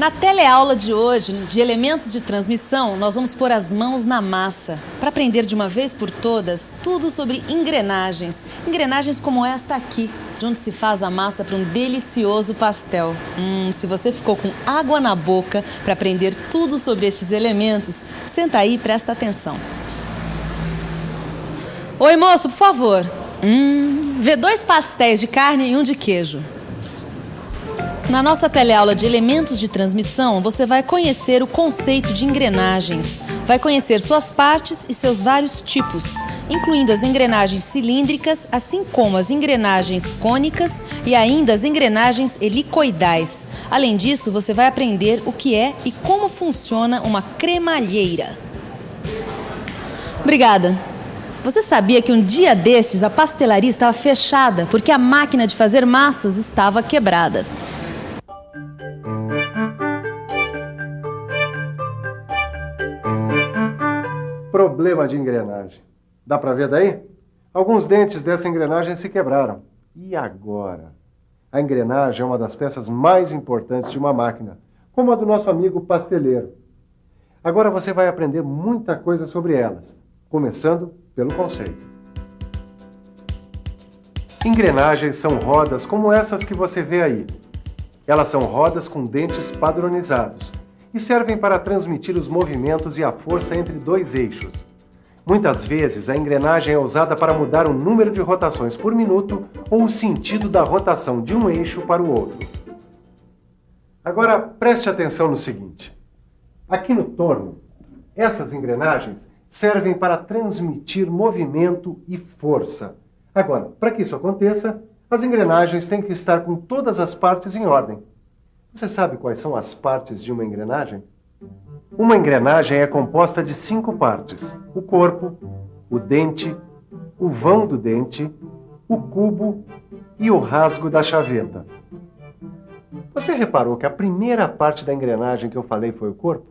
Na teleaula de hoje, de elementos de transmissão, nós vamos pôr as mãos na massa para aprender de uma vez por todas tudo sobre engrenagens. Engrenagens como esta aqui, de onde se faz a massa para um delicioso pastel. Se você ficou com água na boca para aprender tudo sobre estes elementos, senta aí e presta atenção. Oi, moço, por favor. Vê 2 pastéis de carne e um de queijo. Na nossa teleaula de elementos de transmissão, você vai conhecer o conceito de engrenagens. Vai conhecer suas partes e seus vários tipos, incluindo as engrenagens cilíndricas, assim como as engrenagens cônicas e ainda as engrenagens helicoidais. Além disso, você vai aprender o que é e como funciona uma cremalheira. Obrigada. Você sabia que um dia destes a pastelaria estava fechada porque a máquina de fazer massas estava quebrada? Problema de engrenagem. Dá pra ver daí? Alguns dentes dessa engrenagem se quebraram. E agora? A engrenagem é uma das peças mais importantes de uma máquina, como a do nosso amigo pasteleiro. Agora você vai aprender muita coisa sobre elas, começando pelo conceito. Engrenagens são rodas como essas que você vê aí. Elas são rodas com dentes padronizados e servem para transmitir os movimentos e a força entre 2 eixos. Muitas vezes, a engrenagem é usada para mudar o número de rotações por minuto ou o sentido da rotação de um eixo para o outro. Agora, preste atenção no seguinte. Aqui no torno, essas engrenagens servem para transmitir movimento e força. Agora, para que isso aconteça, as engrenagens têm que estar com todas as partes em ordem. Você sabe quais são as partes de uma engrenagem? Uma engrenagem é composta de 5 partes: o corpo, o dente, o vão do dente, o cubo e o rasgo da chaveta. Você reparou que a primeira parte da engrenagem que eu falei foi o corpo?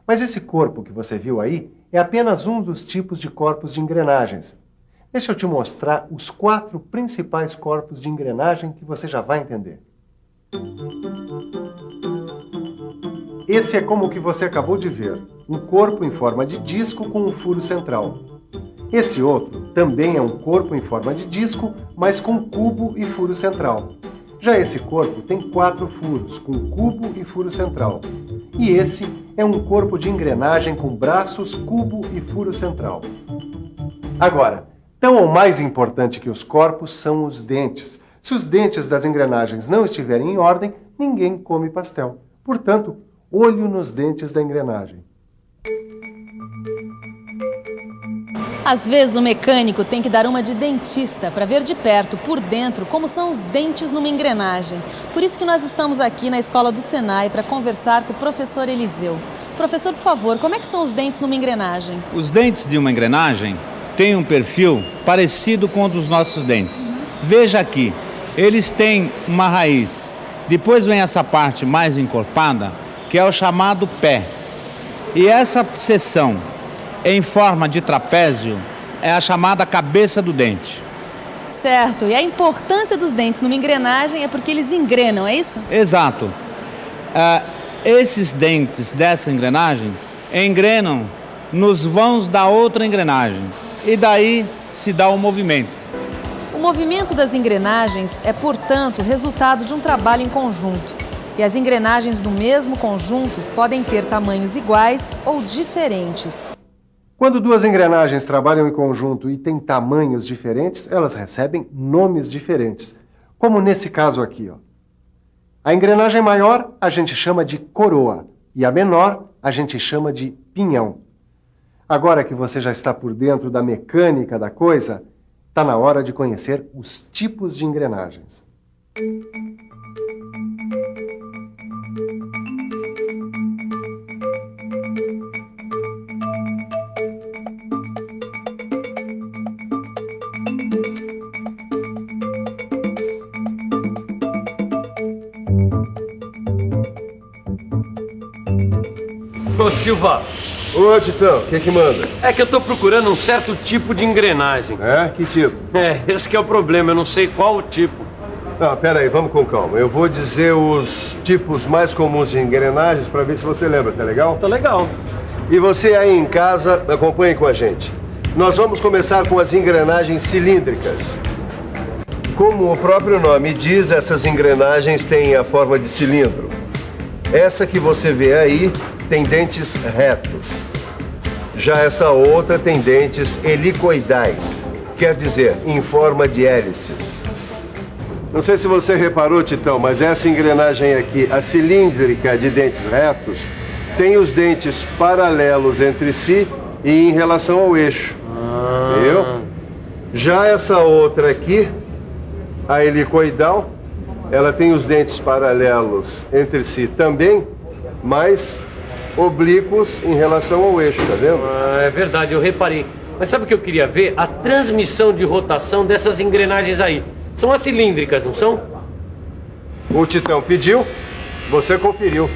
Mas esse corpo que você viu aí é apenas um dos tipos de corpos de engrenagens. Deixa eu te mostrar os 4 principais corpos de engrenagem que você já vai entender. Esse é como o que você acabou de ver, um corpo em forma de disco com um furo central. Esse outro também é um corpo em forma de disco, mas com cubo e furo central. Já esse corpo tem 4 furos, com cubo e furo central. E esse é um corpo de engrenagem com braços, cubo e furo central. Agora, tão ou mais importante que os corpos são os dentes. Se os dentes das engrenagens não estiverem em ordem, ninguém come pastel. Portanto, olho nos dentes da engrenagem. Às vezes o mecânico tem que dar uma de dentista para ver de perto, por dentro, como são os dentes numa engrenagem. Por isso que nós estamos aqui na escola do Senai para conversar com o professor Eliseu. Professor, por favor, como é que são os dentes numa engrenagem? Os dentes de uma engrenagem têm um perfil parecido com o dos nossos dentes. Veja aqui, eles têm uma raiz. Depois vem essa parte mais encorpada, que é o chamado pé. E essa seção em forma de trapézio é a chamada cabeça do dente. Certo. E a importância dos dentes numa engrenagem é porque eles engrenam, é isso? Exato. Esses dentes dessa engrenagem engrenam nos vãos da outra engrenagem. E daí se dá o movimento. O movimento das engrenagens é, portanto, resultado de um trabalho em conjunto. E as engrenagens do mesmo conjunto podem ter tamanhos iguais ou diferentes. Quando 2 engrenagens trabalham em conjunto e têm tamanhos diferentes, elas recebem nomes diferentes. Como nesse caso aqui, ó. A engrenagem maior a gente chama de coroa e a menor a gente chama de pinhão. Agora que você já está por dentro da mecânica da coisa, está na hora de conhecer os tipos de engrenagens. Ô Silva, Ô Titão, o que manda? é que eu tô procurando um certo tipo de engrenagem. É? Que tipo? Esse que é o problema, eu não sei qual o tipo. Não, pera aí, vamos com calma. Eu vou dizer os tipos mais comuns de engrenagens para ver se você lembra, tá legal? Tá legal. E você aí em casa, acompanhe com a gente. Nós vamos começar com as engrenagens cilíndricas. Como o próprio nome diz, essas engrenagens têm a forma de cilindro. Essa que você vê aí tem dentes retos. Já essa outra tem dentes helicoidais, quer dizer, em forma de hélices. Não sei se você reparou, Titão, mas essa engrenagem aqui, a cilíndrica de dentes retos, tem os dentes paralelos entre si e em relação ao eixo. Viu? Já essa outra aqui, a helicoidal, ela tem os dentes paralelos entre si também, mas oblíquos em relação ao eixo, tá vendo? É verdade, eu reparei. Mas sabe o que eu queria ver? A transmissão de rotação dessas engrenagens aí. São as cilíndricas, não são? O Titão pediu, você conferiu.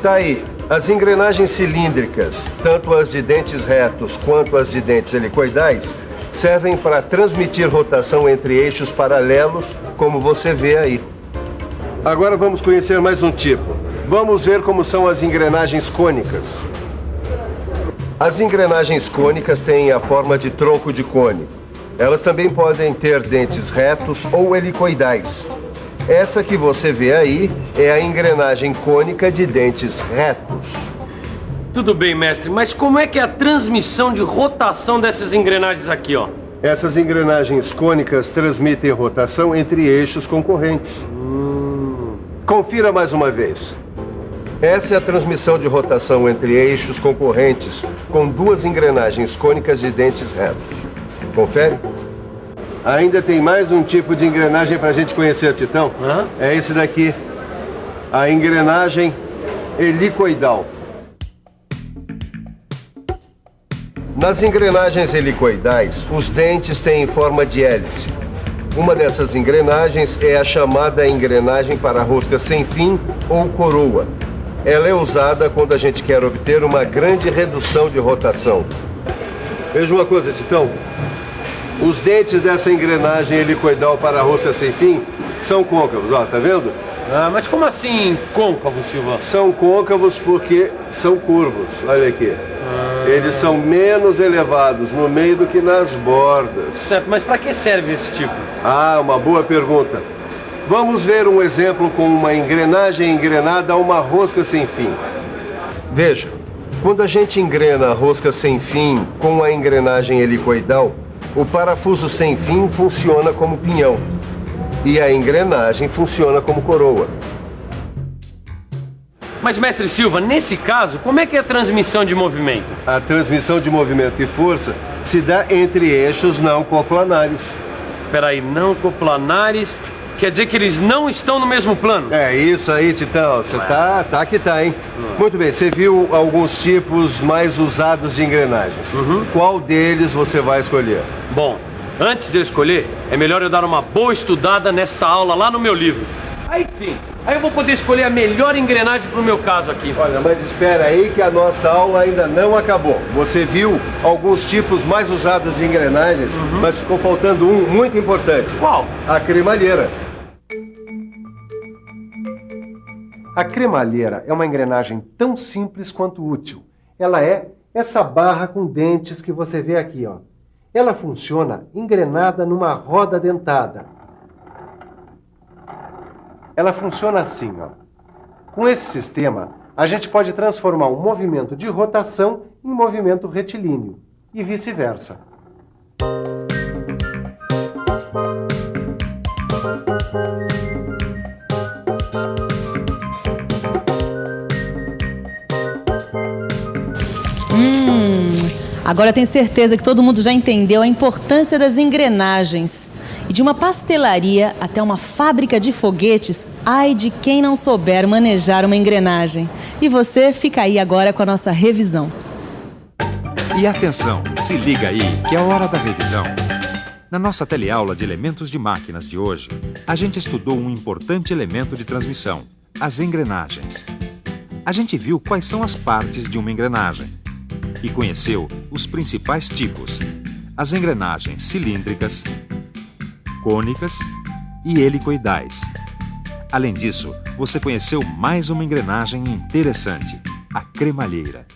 Tá aí, as engrenagens cilíndricas, tanto as de dentes retos quanto as de dentes helicoidais, servem para transmitir rotação entre eixos paralelos, como você vê aí. Agora vamos conhecer mais um tipo. Vamos ver como são as engrenagens cônicas. As engrenagens cônicas têm a forma de tronco de cone. Elas também podem ter dentes retos ou helicoidais. Essa que você vê aí é a engrenagem cônica de dentes retos. Tudo bem, mestre, mas como é que é a transmissão de rotação dessas engrenagens aqui, ó? Essas engrenagens cônicas transmitem rotação entre eixos concorrentes. Confira mais uma vez. Essa é a transmissão de rotação entre eixos concorrentes com duas engrenagens cônicas de dentes retos. Confere? Ainda tem mais um tipo de engrenagem para a gente conhecer, Titão. É esse daqui, a engrenagem helicoidal. Nas engrenagens helicoidais, os dentes têm forma de hélice. Uma dessas engrenagens é a chamada engrenagem para rosca sem fim ou coroa. Ela é usada quando a gente quer obter uma grande redução de rotação. Veja uma coisa, Titão. Os dentes dessa engrenagem helicoidal para rosca sem fim são côncavos, ó, tá vendo? Mas como assim côncavo, Silva? São côncavos porque são curvos, olha aqui. Eles são menos elevados no meio do que nas bordas. Certo, mas para que serve esse tipo? Ah, uma boa pergunta. Vamos ver um exemplo com uma engrenagem engrenada a uma rosca sem fim. Veja, quando a gente engrena a rosca sem fim com a engrenagem helicoidal, o parafuso sem fim funciona como pinhão e a engrenagem funciona como coroa. Mas, mestre Silva, nesse caso, como é que é a transmissão de movimento? A transmissão de movimento e força se dá entre eixos não coplanares. Peraí, não coplanares, quer dizer que eles não estão no mesmo plano? É isso aí, Titão. Você tá que tá, hein? Muito bem, você viu alguns tipos mais usados de engrenagens. Qual deles você vai escolher? Bom, antes de eu escolher, é melhor eu dar uma boa estudada nesta aula lá no meu livro. Aí sim, aí eu vou poder escolher a melhor engrenagem para o meu caso aqui. Olha, mas espera aí que a nossa aula ainda não acabou. Você viu alguns tipos mais usados de engrenagens, mas ficou faltando um muito importante. Qual? A cremalheira. A cremalheira é uma engrenagem tão simples quanto útil. Ela é essa barra com dentes que você vê aqui, ó. Ela funciona engrenada numa roda dentada. Ela funciona assim, ó. Com esse sistema, a gente pode transformar um movimento de rotação em movimento retilíneo e vice-versa. Agora eu tenho certeza que todo mundo já entendeu a importância das engrenagens. E de uma pastelaria até uma fábrica de foguetes, ai de quem não souber manejar uma engrenagem. E você fica aí agora com a nossa revisão. E atenção, se liga aí que é a hora da revisão. Na nossa teleaula de elementos de máquinas de hoje, a gente estudou um importante elemento de transmissão, as engrenagens. A gente viu quais são as partes de uma engrenagem e conheceu os principais tipos, as engrenagens cilíndricas, cônicas e helicoidais. Além disso, você conheceu mais uma engrenagem interessante, a cremalheira.